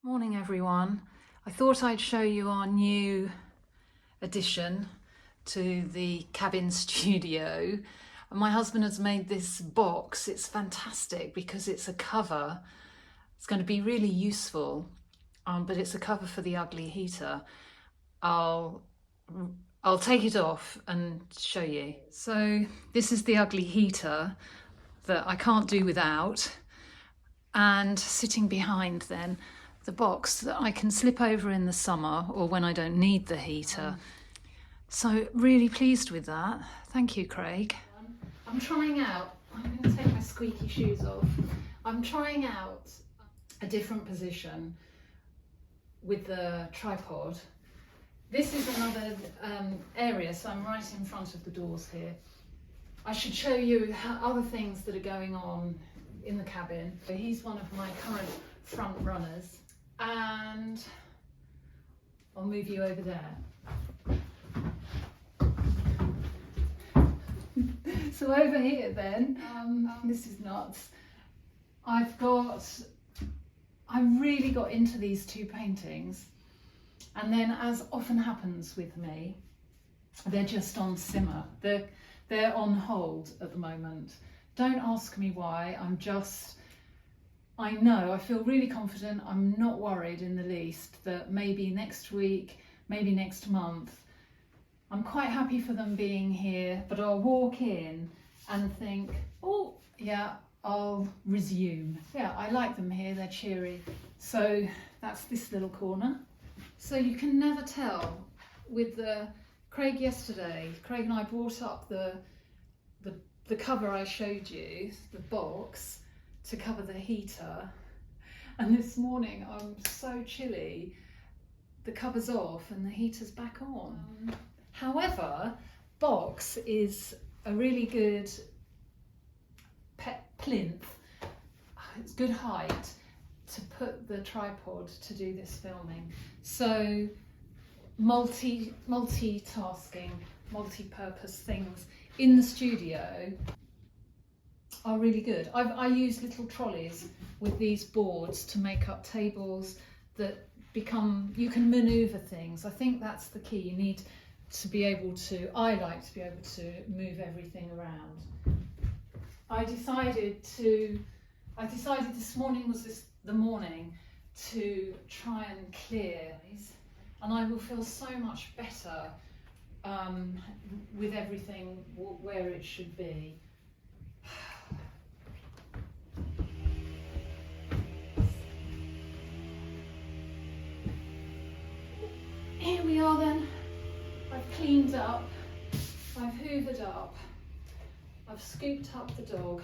Morning everyone. I thought I'd show you our new addition to the cabin studio. My husband has made this box. It's fantastic because it's a cover. It's going to be really useful, but it's a cover for the ugly heater. I'll take it off and show you. So this is the ugly heater that I can't do without, and sitting behind then the box that I can slip over in the summer or when I don't need the heater. So really pleased with that. Thank you, Craig. I'm trying out, I'm going to take my squeaky shoes off. I'm trying out a different position with the tripod. This is another area, so I'm right in front of the doors here. I should show you other things that are going on in the cabin. He's one of my current front runners, and I'll move you over there. So over here then, this is nuts. I really got into these two paintings, and then, as often happens with me, they're just on simmer. They're on hold at the moment. Don't ask me why. I know, I feel really confident. I'm not worried in the least that maybe next week, maybe next month, I'm quite happy for them being here, but I'll walk in and think, oh yeah, I'll resume. Yeah, I like them here, they're cheery. So that's this little corner. So you can never tell with Craig and I brought up the cover I showed you, the box, to cover the heater. And this morning I'm so chilly, the cover's off and the heater's back on. However, box is a really good plinth. It's good height to put the tripod to do this filming. So multitasking, multi-purpose things in the studio are really good. I use little trolleys with these boards to make up tables that you can maneuver things. I think that's the key. You need to be able to, I like to be able to move everything around. I decided this morning was the morning to try and clear these, and I will feel so much better with everything where it should be. Here we are then. I've cleaned up, I've hoovered up, I've scooped up the dog,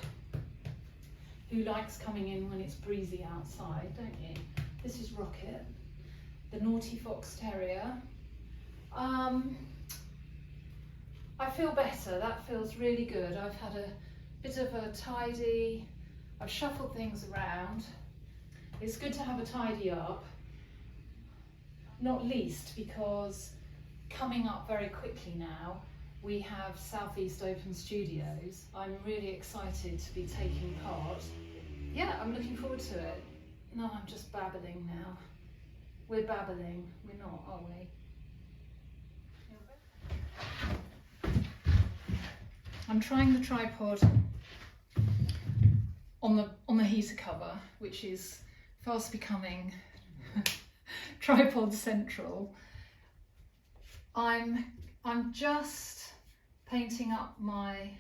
who likes coming in when it's breezy outside, don't you? This is Rocket, the naughty fox terrier. I feel better, that feels really good. I've had a bit of a tidy, I've shuffled things around. It's good to have a tidy up, not least because coming up very quickly now, we have Southeast Open Studios. I'm really excited to be taking part. Yeah, I'm looking forward to it. No, I'm just babbling now. We're babbling, we're not, are we? I'm trying the tripod on the heater cover, which is fast becoming tripod central. I'm just painting up my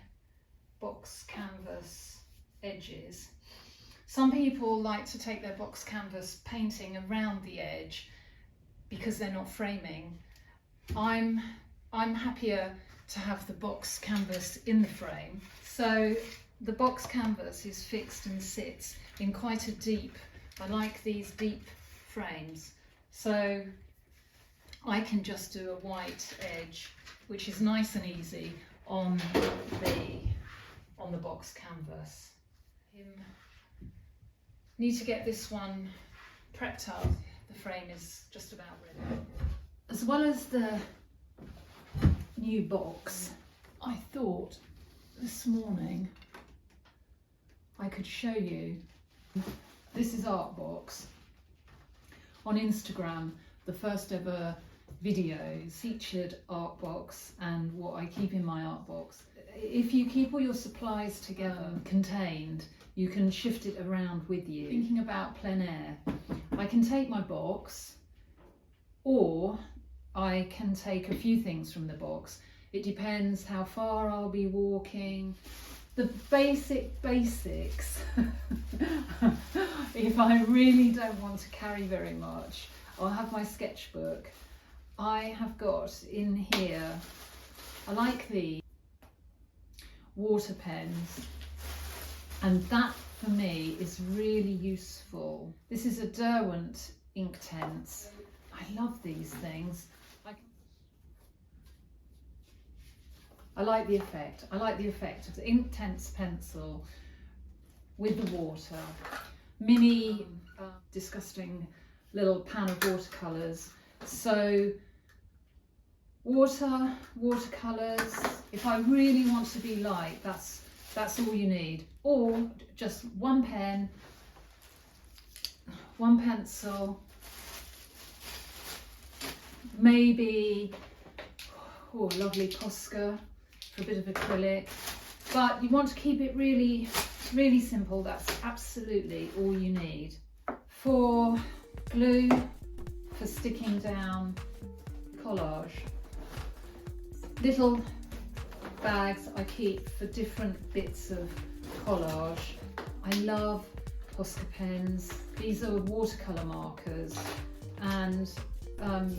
box canvas edges. Some people like to take their box canvas painting around the edge because they're not framing. I'm happier to have the box canvas in the frame. So the box canvas is fixed and sits in quite a deep, I like these deep frames. So I can just do a white edge, which is nice and easy on the box canvas. Need to get this one prepped up. The frame is just about ready. As well as the new box, I thought this morning I could show you. This is Artbox. on Instagram the first ever videos featured art box and what I keep in my art box. If you keep all your supplies together, contained, you can shift it around with you. Thinking about plein air, I can take my box, or I can take a few things from the box. It depends how far I'll be walking. The basics, if I really don't want to carry very much, I'll have my sketchbook. I have got in here, I like the water pens, and that for me is really useful. This is a Derwent Inktense. I love these things. I like the effect. I like the effect of the Inktense pencil with the water. Mini disgusting little pan of watercolours. So watercolours, if I really want to be light, that's all you need. Or just one pen, one pencil, maybe, oh, lovely Posca for a bit of acrylic. But you want to keep it really, really simple. That's absolutely all you need. For glue, for sticking down collage. Little bags I keep for different bits of collage. I love Posca pens. These are watercolour markers, and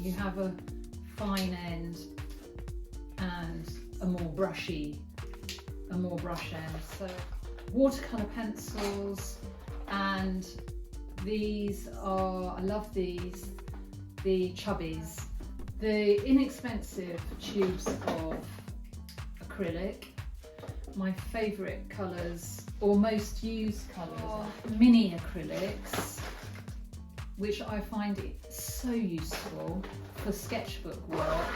you have a fine end and a more brush end. So watercolour pencils, and these are, I love these, the Chubbies. The inexpensive tubes of acrylic. My favourite colours, or most used colours, are mini acrylics, which I find it so useful for sketchbook work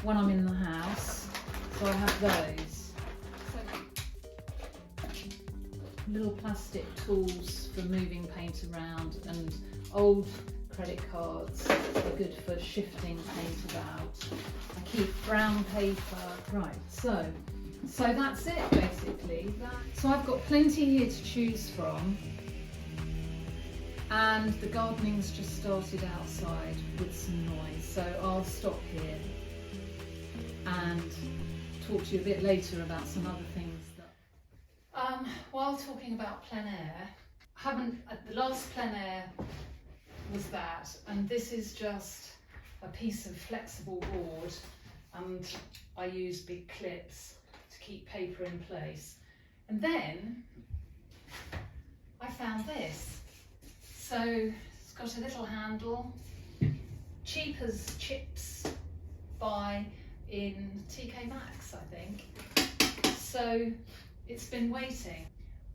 when I'm in the house. So I have those. So, little plastic tools for moving paint around, and old credit cards are good for shifting paint about. I keep brown paper. Right, so that's it basically. So I've got plenty here to choose from, and the gardening's just started outside with some noise, so I'll stop here and talk to you a bit later about some other things that while talking about plein air, the last plein air was that, and this is just a piece of flexible board, and I use big clips to keep paper in place. And then I found this. So it's got a little handle, cheap as chips buy in TK Maxx, I think. So it's been waiting.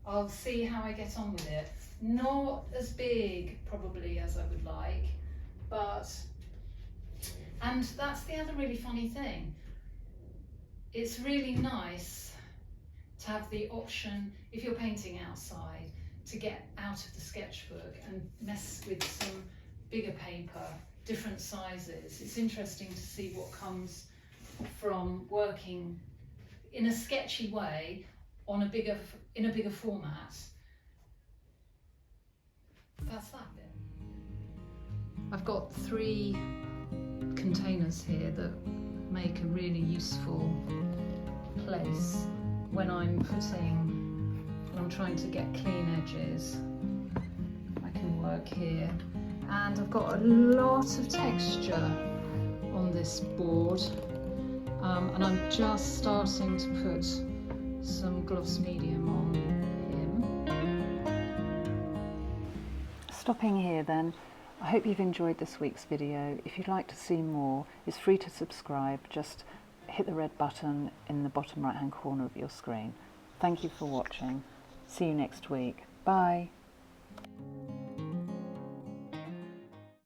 I'll see how I get on with it. Not as big probably as I would like, and that's the other really funny thing. It's really nice to have the option, if you're painting outside, to get out of the sketchbook and mess with some bigger paper, different sizes. It's interesting to see what comes from working in a sketchy way on in a bigger format. That's that bit. I've got 3 containers here that make a really useful place when I'm trying to get clean edges. I can work here, and I've got a lot of texture on this board, and I'm just starting to put some gloss medium on him. Stopping here then. I hope you've enjoyed this week's video. If you'd like to see more, it's free to subscribe. Just hit the red button in the bottom right hand corner of your screen. Thank you for watching. See you next week. Bye.